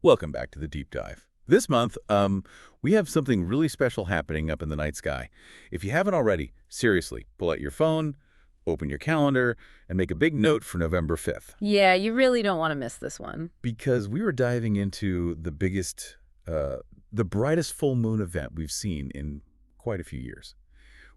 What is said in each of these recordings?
Welcome back to the Deep Dive. This month, we have something really special happening up in the night sky. If you haven't already, seriously, pull out your phone, open your calendar, and make a big note for November 5th. Yeah, you really don't want to miss this one. Because we were diving into the biggest, the brightest full moon event we've seen in quite a few years.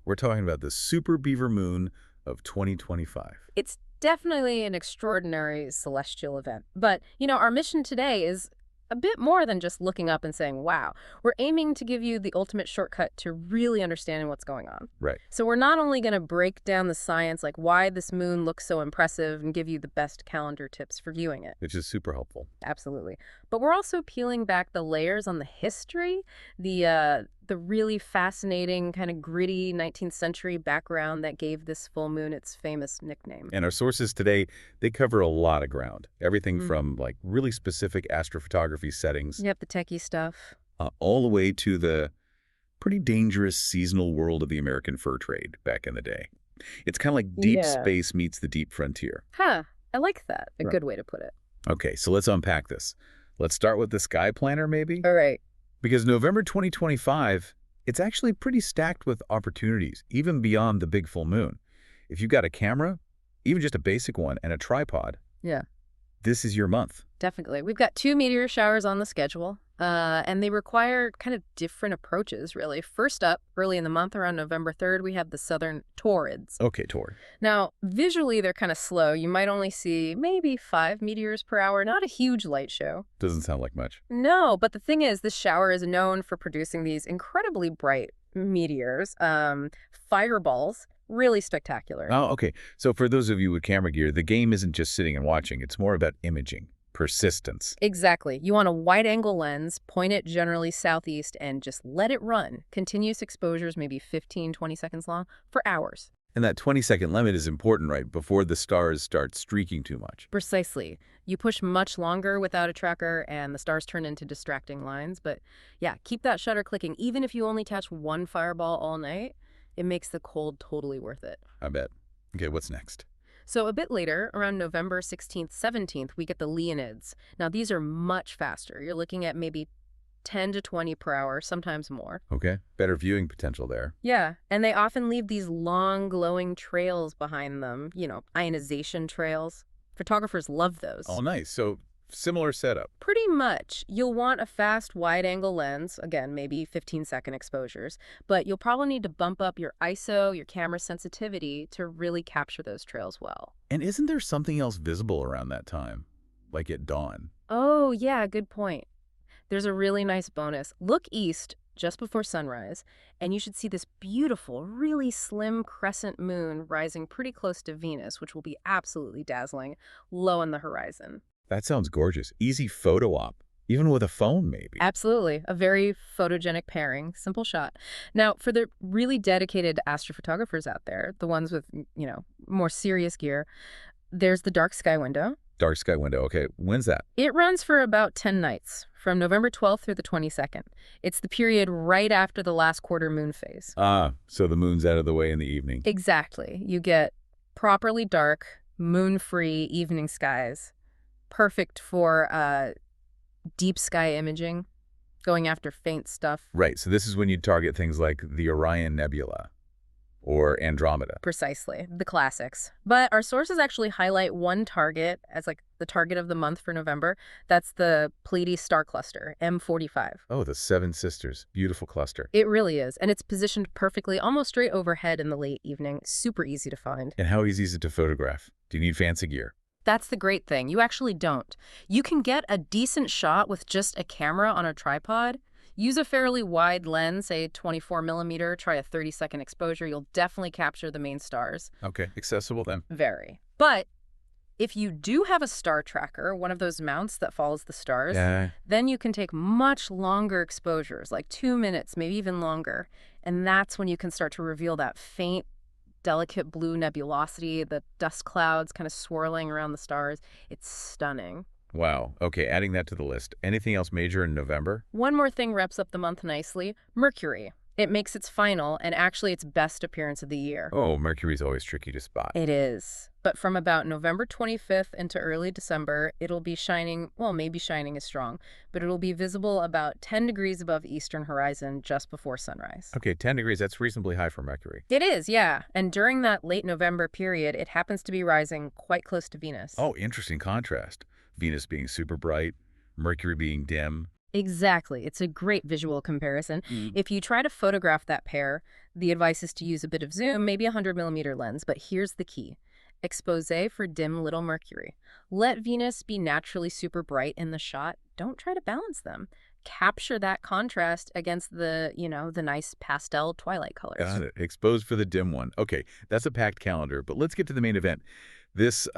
We're talking about the Super Beaver Moon of 2025. It's definitely an extraordinary celestial event. But, our mission today is a bit more than just looking up and saying, wow. We're aiming to give you the ultimate shortcut to really understanding what's going on. Right. So we're not only going to break down the science, like why this moon looks so impressive, and give you the best calendar tips for viewing it. Which is super helpful. Absolutely. But we're also peeling back the layers on the history, the really fascinating, kind of gritty 19th century background that gave this full moon its famous nickname. And our sources today, they cover a lot of ground. Everything from, like, really specific astrophotography settings. Yep, the techie stuff. All the way to the pretty dangerous seasonal world of the American fur trade back in the day. It's kind of like deep space meets the deep frontier. Huh. I like that. A Right. good way to put it. Okay, so let's unpack this. Let's start with the sky planner, maybe? All right. Because November 2025, it's actually pretty stacked with opportunities, even beyond the big full moon. If you've got a camera, even just a basic one, and a tripod, Yeah. this is your month. Definitely. We've got 2 meteor showers on the schedule, and they require kind of different approaches, really. First up, early in the month, around November 3rd, we have the southern Taurids. Okay, Tor. Now, visually, they're kind of slow. You might only see maybe 5 meteors per hour, not a huge light show. Doesn't sound like much. No, but the thing is, this shower is known for producing these incredibly bright meteors, fireballs, really spectacular. Oh, okay. So for those of you with camera gear, the game isn't just sitting and watching. It's more about imaging, persistence. Exactly. You want a wide-angle lens, point it generally southeast, and just let it run. Continuous exposures, maybe 15, 20 seconds long, for hours. And that 20-second limit is important, right, before the stars start streaking too much. Precisely. You push much longer without a tracker, and the stars turn into distracting lines. But yeah, keep that shutter clicking. Even if you only catch one fireball all night, it makes the cold totally worth it. I bet. Okay, what's next? So a bit later, around November 16th, 17th, we get the Leonids. Now, these are much faster. You're looking at maybe 10 to 20 per hour, sometimes more. Okay, better viewing potential there. Yeah, and they often leave these long, glowing trails behind them, ionization trails. Photographers love those. Oh, nice. So similar setup. Pretty much. You'll want a fast, wide-angle lens, again, maybe 15-second exposures, but you'll probably need to bump up your ISO, your camera sensitivity, to really capture those trails well. And isn't there something else visible around that time, like at dawn? Oh, yeah, good point. There's a really nice bonus. Look east just before sunrise, and you should see this beautiful, really slim crescent moon rising pretty close to Venus, which will be absolutely dazzling, low on the horizon. That sounds gorgeous. Easy photo op, even with a phone, maybe. Absolutely. A very photogenic pairing. Simple shot. Now, for the really dedicated astrophotographers out there, the ones with, more serious gear, there's the dark sky window. Dark sky window. Okay, when's that? It runs for about 10 nights, from November 12th through the 22nd. It's the period right after the last quarter moon phase. Ah, so the moon's out of the way in the evening. Exactly. You get properly dark, moon-free evening skies. Perfect for deep sky imaging, going after faint stuff. Right, so this is when you target things like the Orion Nebula or Andromeda. Precisely, the classics. But our sources actually highlight one target as like the target of the month for November. That's the Pleiades star cluster, M45. Oh, the Seven Sisters. Beautiful cluster. It really is, and it's positioned perfectly, almost straight overhead in the late evening. Super easy to find. And how easy is it to photograph? Do you need fancy gear? That's the great thing. You actually don't. You can get a decent shot with just a camera on a tripod. Use a fairly wide lens, say 24 millimeter, try a 30-second exposure. You'll definitely capture the main stars. Okay, accessible then. Very. But if you do have a star tracker, one of those mounts that follows the stars, then you can take much longer exposures, like 2 minutes, maybe even longer. And that's when you can start to reveal that faint, delicate blue nebulosity, the dust clouds kind of swirling around the stars. It's stunning. Wow. Okay, adding that to the list. Anything else major in November? One more thing wraps up the month nicely. Mercury. It makes its final and actually its best appearance of the year. Oh, Mercury's always tricky to spot. It is. But from about November 25th into early December, it'll be shining, well, maybe shining is strong, but it'll be visible about 10 degrees above eastern horizon just before sunrise. Okay, 10 degrees, that's reasonably high for Mercury. It is, yeah. And during that late November period, it happens to be rising quite close to Venus. Oh, interesting contrast. Venus being super bright, Mercury being dim. Exactly. It's a great visual comparison. If you try to photograph that pair, the advice is to use a bit of zoom, maybe a 100mm lens, but here's the key. Expose for dim little Mercury. Let Venus be naturally super bright in the shot. Don't try to balance them. Capture that contrast against the, the nice pastel twilight colors. Got it. Exposed for the dim one. Okay, that's a packed calendar, but let's get to the main event. This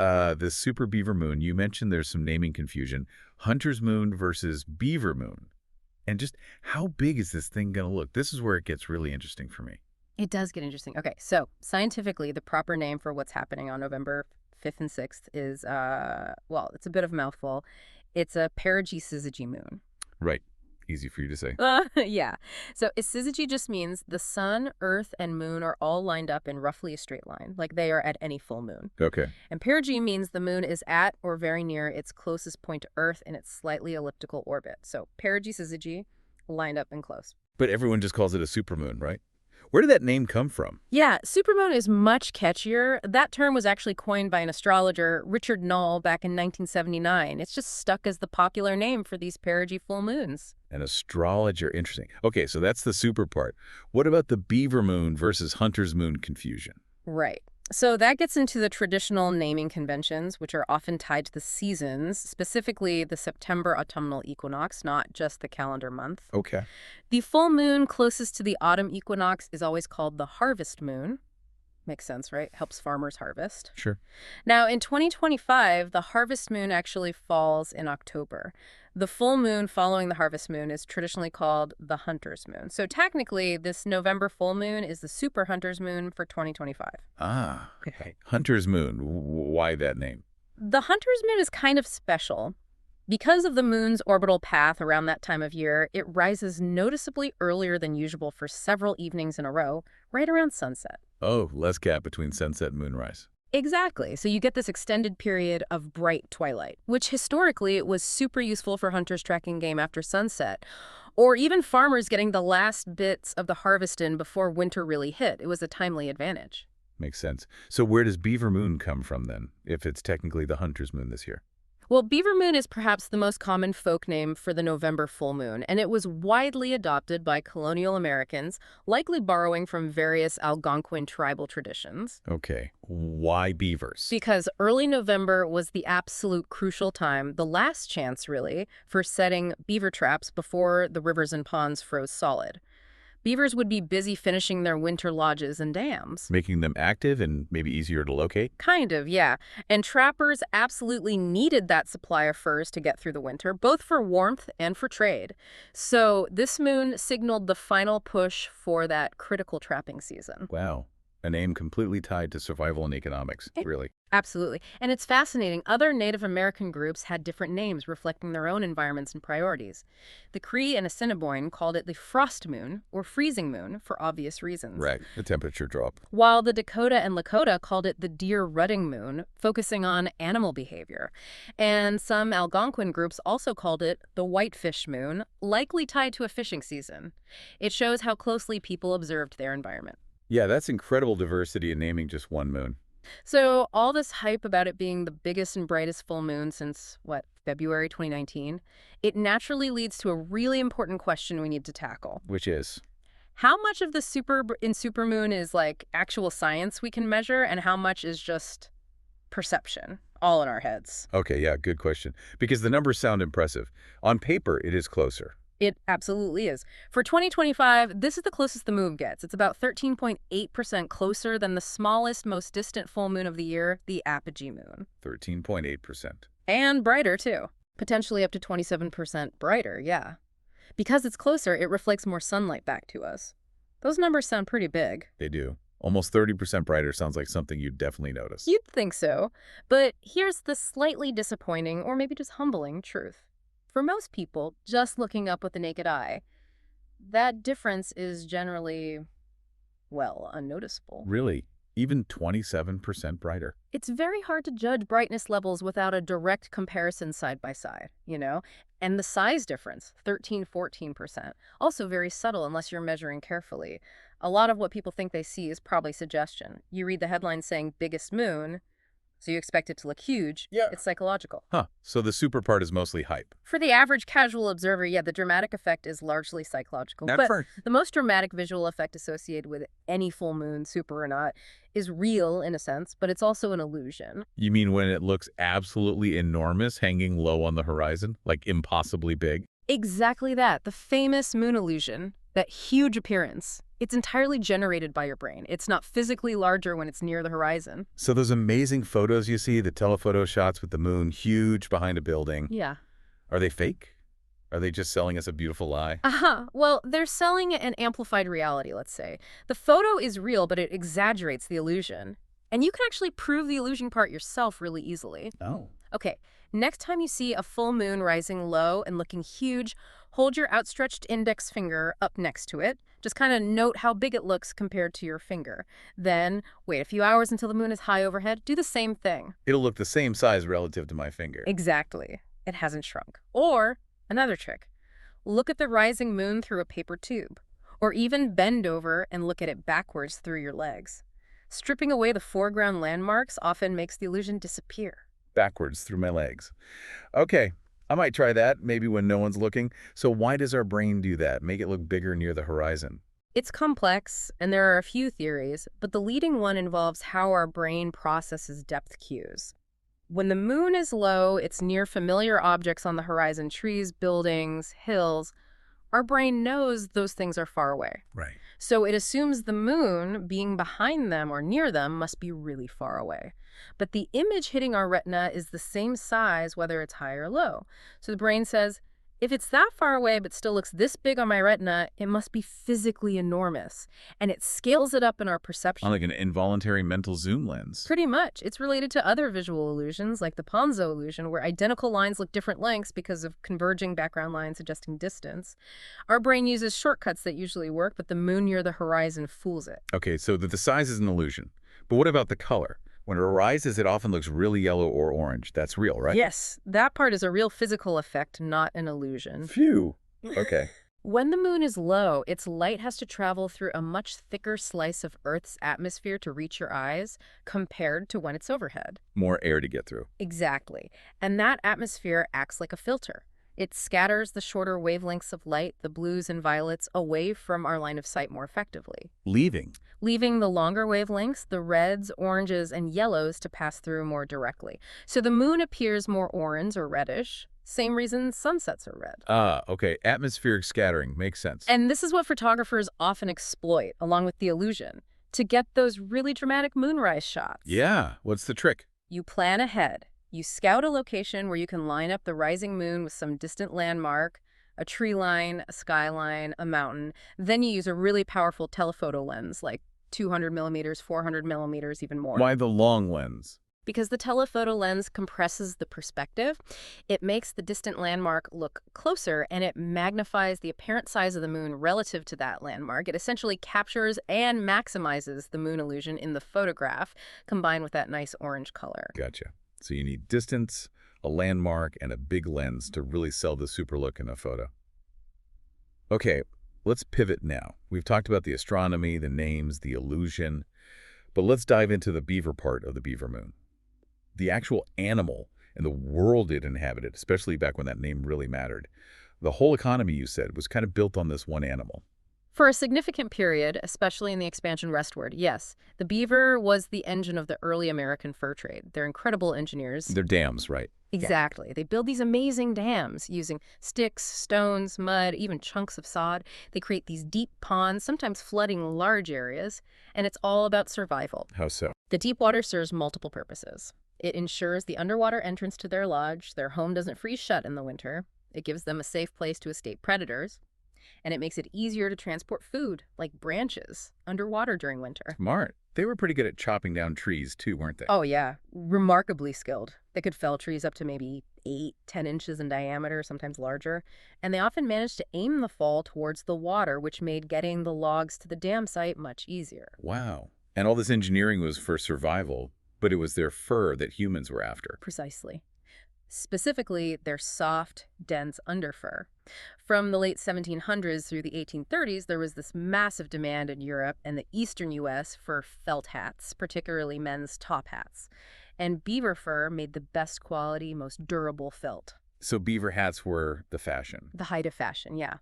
super Beaver Moon, you mentioned there's some naming confusion. Hunter's Moon versus Beaver Moon. And just how big is this thing going to look? This is where it gets really interesting for me. It does get interesting. Okay, so scientifically, the proper name for what's happening on November 5th and 6th is, well, it's a bit of a mouthful. It's a perigee syzygy moon. Right. Easy for you to say. Yeah. So syzygy just means the sun, earth, and moon are all lined up in roughly a straight line, like they are at any full moon. Okay. And perigee means the moon is at or very near its closest point to Earth in its slightly elliptical orbit. So perigee syzygy, lined up and close. But everyone just calls it a supermoon, right? Where did that name come from? Yeah, supermoon is much catchier. That term was actually coined by an astrologer, Richard Null, back in 1979. It's just stuck as the popular name for these perigee full moons. An astrologer, interesting. Okay, so that's the super part. What about the Beaver Moon versus Hunter's Moon confusion? Right. So that gets into the traditional naming conventions, which are often tied to the seasons, specifically the September autumnal equinox, not just the calendar month. Okay. The full moon closest to the autumn equinox is always called the harvest moon. Makes sense, right? Helps farmers harvest. Sure. Now, in 2025, the harvest moon actually falls in October. The full moon following the harvest moon is traditionally called the hunter's moon. So technically, this November full moon is the super hunter's moon for 2025. Ah, okay. Hunter's Moon. Why that name? The hunter's moon is kind of special. Because of the moon's orbital path around that time of year, it rises noticeably earlier than usual for several evenings in a row, right around sunset. Oh, less gap between sunset and moonrise. Exactly. So you get this extended period of bright twilight, which historically was super useful for hunters tracking game after sunset, or even farmers getting the last bits of the harvest in before winter really hit. It was a timely advantage. Makes sense. So where does Beaver Moon come from then, if it's technically the Hunter's Moon this year? Well, Beaver Moon is perhaps the most common folk name for the November full moon, and it was widely adopted by colonial Americans, likely borrowing from various Algonquin tribal traditions. Okay. Why beavers? Because early November was the absolute crucial time, the last chance, really, for setting beaver traps before the rivers and ponds froze solid. Beavers would be busy finishing their winter lodges and dams. Making them active and maybe easier to locate? Kind of, yeah. And trappers absolutely needed that supply of furs to get through the winter, both for warmth and for trade. So this moon signaled the final push for that critical trapping season. Wow. A name completely tied to survival and economics, really. Absolutely. And it's fascinating. Other Native American groups had different names reflecting their own environments and priorities. The Cree and Assiniboine called it the frost moon or freezing moon for obvious reasons. Right, the temperature drop. While the Dakota and Lakota called it the deer rutting moon, focusing on animal behavior. And some Algonquin groups also called it the whitefish moon, likely tied to a fishing season. It shows how closely people observed their environment. Yeah, that's incredible diversity in naming just one moon. So all this hype about it being the biggest and brightest full moon since, February 2019, it naturally leads to a really important question we need to tackle. Which is? How much of the supermoon is like actual science we can measure and how much is just perception, all in our heads? Okay, yeah, good question. Because the numbers sound impressive. On paper, it is closer. It absolutely is. For 2025, this is the closest the moon gets. It's about 13.8% closer than the smallest, most distant full moon of the year, the apogee moon. 13.8%. And brighter, too. Potentially up to 27% brighter, yeah. Because it's closer, it reflects more sunlight back to us. Those numbers sound pretty big. They do. Almost 30% brighter sounds like something you'd definitely notice. You'd think so. But here's the slightly disappointing, or maybe just humbling, truth. For most people, just looking up with the naked eye, that difference is generally, well, unnoticeable. Really? Even 27% brighter? It's very hard to judge brightness levels without a direct comparison side by side, you know? And the size difference, 13–14%, also very subtle unless you're measuring carefully. A lot of what people think they see is probably suggestion. You read the headline saying biggest moon, so you expect it to look huge. Yeah. It's psychological. Huh. So the super part is mostly hype. For the average casual observer, yeah, the dramatic effect is largely psychological. At But first. the most dramatic visual effect associated with any full moon, super or not, is real in a sense, but it's also an illusion. You mean when it looks absolutely enormous hanging low on the horizon? Like impossibly big? Exactly that. The famous moon illusion, that huge appearance. It's entirely generated by your brain. It's not physically larger when it's near the horizon. So those amazing photos you see, the telephoto shots with the moon huge behind a building, Yeah. are they fake? Are they just selling us a beautiful lie? Well, they're selling an amplified reality, let's say. The photo is real, but it exaggerates the illusion. And you can actually prove the illusion part yourself really easily. Oh. Okay, next time you see a full moon rising low and looking huge, hold your outstretched index finger up next to it. Just kind of note how big it looks compared to your finger. Then wait a few hours until the moon is high overhead. Do the same thing. It'll look the same size relative to my finger. Exactly. It hasn't shrunk. Or another trick. Look at the rising moon through a paper tube. Or even bend over and look at it backwards through your legs. Stripping away the foreground landmarks often makes the illusion disappear. Backwards through my legs. Okay, I might try that, maybe when no one's looking. So why does our brain do that? Make it look bigger near the horizon? It's complex, and there are a few theories, but the leading one involves how our brain processes depth cues. When the moon is low, it's near familiar objects on the horizon, trees, buildings, hills. Our brain knows those things are far away. Right. So it assumes the moon, being behind them or near them, must be really far away. But the image hitting our retina is the same size whether it's high or low. So the brain says, if it's that far away but still looks this big on my retina, it must be physically enormous. And it scales it up in our perception. On like an involuntary mental zoom lens. Pretty much. It's related to other visual illusions, like the Ponzo illusion, where identical lines look different lengths because of converging background lines adjusting distance. Our brain uses shortcuts that usually work, but the moon near the horizon fools it. Okay, so the size is an illusion. But what about the color? When it rises, it often looks really yellow or orange. That's real, right? Yes, that part is a real physical effect, not an illusion. Phew. Okay. When the moon is low, its light has to travel through a much thicker slice of Earth's atmosphere to reach your eyes, compared to when it's overhead. More air to get through. Exactly. And that atmosphere acts like a filter. It scatters the shorter wavelengths of light, the blues and violets, away from our line of sight more effectively, leaving the longer wavelengths, the reds, oranges, and yellows, to pass through more directly. So the moon appears more orange or reddish. Same reason sunsets are red. Ah, okay. Atmospheric scattering. Makes sense. And this is what photographers often exploit, along with the illusion, to get those really dramatic moonrise shots. Yeah. What's the trick? You plan ahead. You scout a location where you can line up the rising moon with some distant landmark, a tree line, a skyline, a mountain. Then you use a really powerful telephoto lens, like 200 millimeters, 400 millimeters, even more. Why the long lens? Because the telephoto lens compresses the perspective. It makes the distant landmark look closer, and it magnifies the apparent size of the moon relative to that landmark. It essentially captures and maximizes the moon illusion in the photograph, combined with that nice orange color. Gotcha. So you need distance, a landmark, and a big lens to really sell the super look in a photo. Okay, let's pivot now. We've talked about the astronomy, the names, the illusion, but let's dive into the beaver part of the Beaver Moon. The actual animal and the world it inhabited, especially back when that name really mattered. The whole economy, you said, was kind of built on this one animal. For a significant period, especially in the expansion westward, yes, the beaver was the engine of the early American fur trade. They're incredible engineers. They're dams, right? Exactly. Yeah. They build these amazing dams using sticks, stones, mud, even chunks of sod. They create these deep ponds, sometimes flooding large areas, and it's all about survival. How so? The deep water serves multiple purposes. It ensures the underwater entrance to their lodge. Their home doesn't freeze shut in the winter. It gives them a safe place to escape predators. And it makes it easier to transport food, like branches, underwater during winter. Smart. They were pretty good at chopping down trees, too, weren't they? Oh, yeah. Remarkably skilled. They could fell trees up to maybe 8, 10 inches in diameter, sometimes larger. And they often managed to aim the fall towards the water, which made getting the logs to the dam site much easier. Wow. And all this engineering was for survival, but it was their fur that humans were after. Precisely. Specifically, their soft, dense underfur. From the late 1700s through the 1830s, there was this massive demand in Europe and the eastern U.S. for felt hats, particularly men's top hats. And beaver fur made the best quality, most durable felt. So beaver hats were the fashion. The height of fashion, yeah.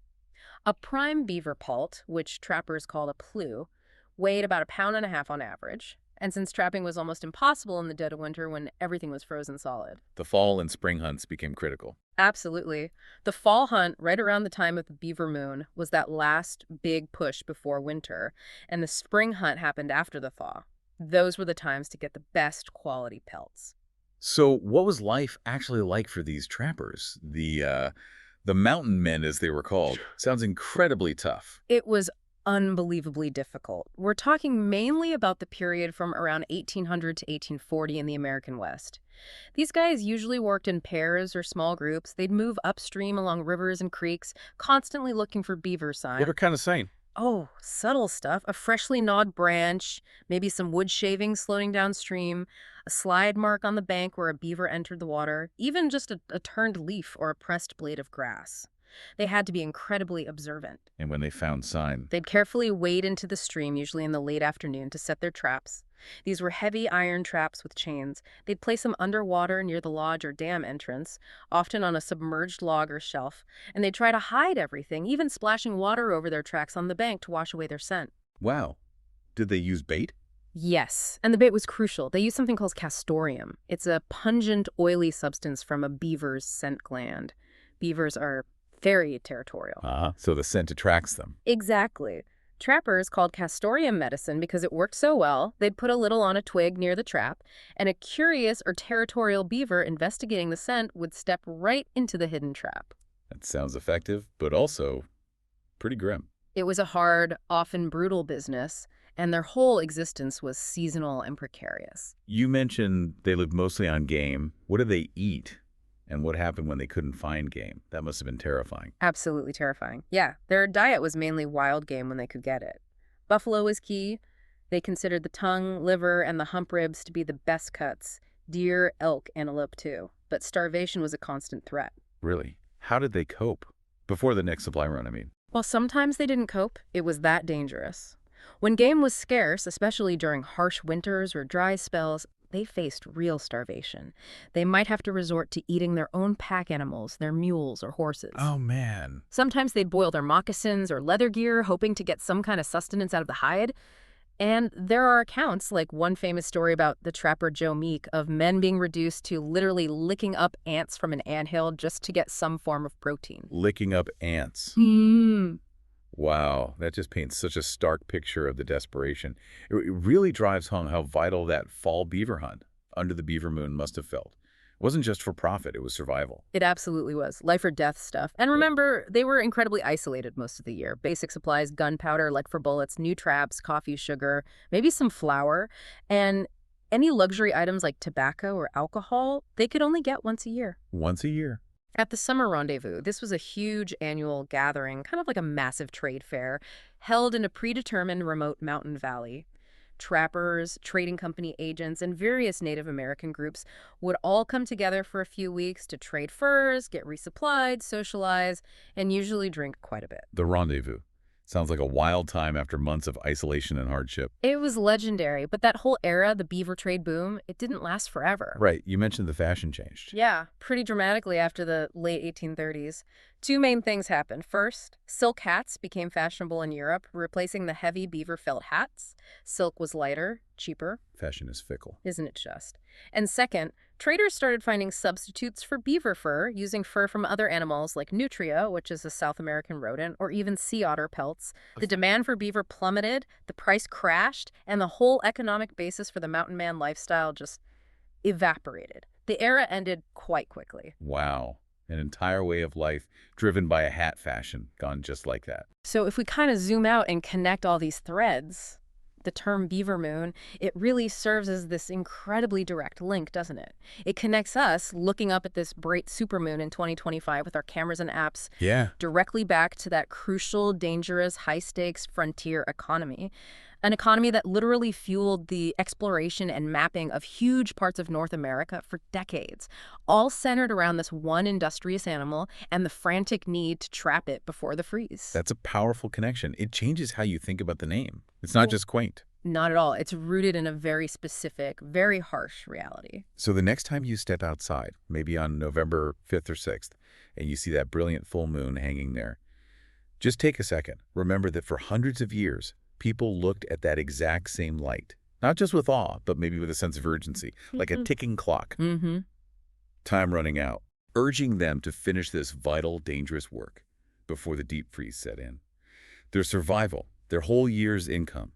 A prime beaver pelt, which trappers called a plew, weighed about 1.5 pounds on average. And since trapping was almost impossible in the dead of winter when everything was frozen solid. The fall and spring hunts became critical. Absolutely. The fall hunt, right around the time of the Beaver Moon, was that last big push before winter, and the spring hunt happened after the thaw. Those were the times to get the best quality pelts. So what was life actually like for these trappers? The mountain men, as they were called. Sounds incredibly tough. It was unbelievably difficult. We're talking mainly about the period from around 1800 to 1840 in the American West. These guys usually worked in pairs or small groups. They'd move upstream along rivers and creeks, constantly looking for beaver sign. What kind of sign? Oh, subtle stuff. A freshly gnawed branch, maybe some wood shavings floating downstream, a slide mark on the bank where a beaver entered the water, even just a turned leaf or a pressed blade of grass. They had to be incredibly observant. And when they found sign? They'd carefully wade into the stream, usually in the late afternoon, to set their traps. These were heavy iron traps with chains. They'd place them underwater near the lodge or dam entrance, often on a submerged log or shelf, and they'd try to hide everything, even splashing water over their tracks on the bank to wash away their scent. Wow. Did they use bait? Yes, and the bait was crucial. They used something called castoreum. It's a pungent, oily substance from a beaver's scent gland. Beavers are very territorial. So the scent attracts them. Exactly. Trappers called castoreum medicine because it worked so well. They'd put a little on a twig near the trap, and a curious or territorial beaver investigating the scent would step right into the hidden trap. That sounds effective, but also pretty grim. It was a hard, often brutal business, and their whole existence was seasonal and precarious. You mentioned they lived mostly on game. What did they eat? And what happened when they couldn't find game? That must have been terrifying. Absolutely terrifying. Yeah, their diet was mainly wild game when they could get it. Buffalo was key. They considered the tongue, liver, and the hump ribs to be the best cuts. Deer, elk, antelope too. But starvation was a constant threat. Really? How did they cope? Before the next supply run, I mean. While sometimes they didn't cope, it was that dangerous. When game was scarce, especially during harsh winters or dry spells, they faced real starvation. They might have to resort to eating their own pack animals, their mules or horses. Oh, man. Sometimes they'd boil their moccasins or leather gear, hoping to get some kind of sustenance out of the hide. And there are accounts, like one famous story about the trapper Joe Meek, of men being reduced to literally licking up ants from an anthill just to get some form of protein. Licking up ants. Wow, that just paints such a stark picture of the desperation. It really drives home how vital that fall beaver hunt under the Beaver Moon must have felt. It wasn't just for profit, it was survival. It absolutely was. Life or death stuff. And remember, they were incredibly isolated most of the year. Basic supplies, gunpowder, lead for bullets, new traps, coffee, sugar, maybe some flour, and any luxury items like tobacco or alcohol, they could only get once a year. Once a year. At the Summer Rendezvous, this was a huge annual gathering, kind of like a massive trade fair, held in a predetermined remote mountain valley. Trappers, trading company agents, and various Native American groups would all come together for a few weeks to trade furs, get resupplied, socialize, and usually drink quite a bit. The rendezvous. Sounds like a wild time after months of isolation and hardship. It was legendary, but that whole era, the beaver trade boom, it didn't last forever. Right. You mentioned the fashion changed. Yeah, pretty dramatically after the late 1830s. Two main things happened. First, silk hats became fashionable in Europe, replacing the heavy beaver felt hats. Silk was lighter, cheaper. Fashion is fickle. Isn't it just? And second, traders started finding substitutes for beaver fur, using fur from other animals like nutria, which is a South American rodent, or even sea otter pelts. The demand for beaver plummeted, the price crashed, and the whole economic basis for the mountain man lifestyle just evaporated. The era ended quite quickly. Wow. An entire way of life driven by a hat fashion, gone just like that. So if we kind of zoom out and connect all these threads, the term Beaver Moon, it really serves as this incredibly direct link, doesn't it? It connects us looking up at this bright supermoon in 2025 with our cameras and apps Yeah. directly back to that crucial, dangerous, high-stakes frontier economy. An economy that literally fueled the exploration and mapping of huge parts of North America for decades, all centered around this one industrious animal and the frantic need to trap it before the freeze. That's a powerful connection. It changes how you think about the name. It's not just quaint. Not at all. It's rooted in a very specific, very harsh reality. So the next time you step outside, maybe on November 5th or 6th, and you see that brilliant full moon hanging there, just take a second. Remember that for hundreds of years, people looked at that exact same light. Not just with awe, but maybe with a sense of urgency, like a ticking clock. Time running out, urging them to finish this vital, dangerous work before the deep freeze set in. Their survival, their whole year's income,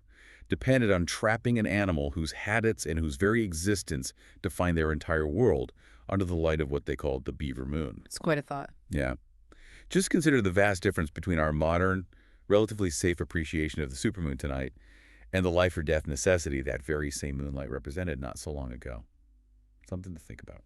depended on trapping an animal whose habits and whose very existence define their entire world under the light of what they called the Beaver Moon. It's quite a thought. Yeah. Just consider the vast difference between our modern, relatively safe appreciation of the supermoon tonight and the life or death necessity that very same moonlight represented not so long ago. Something to think about.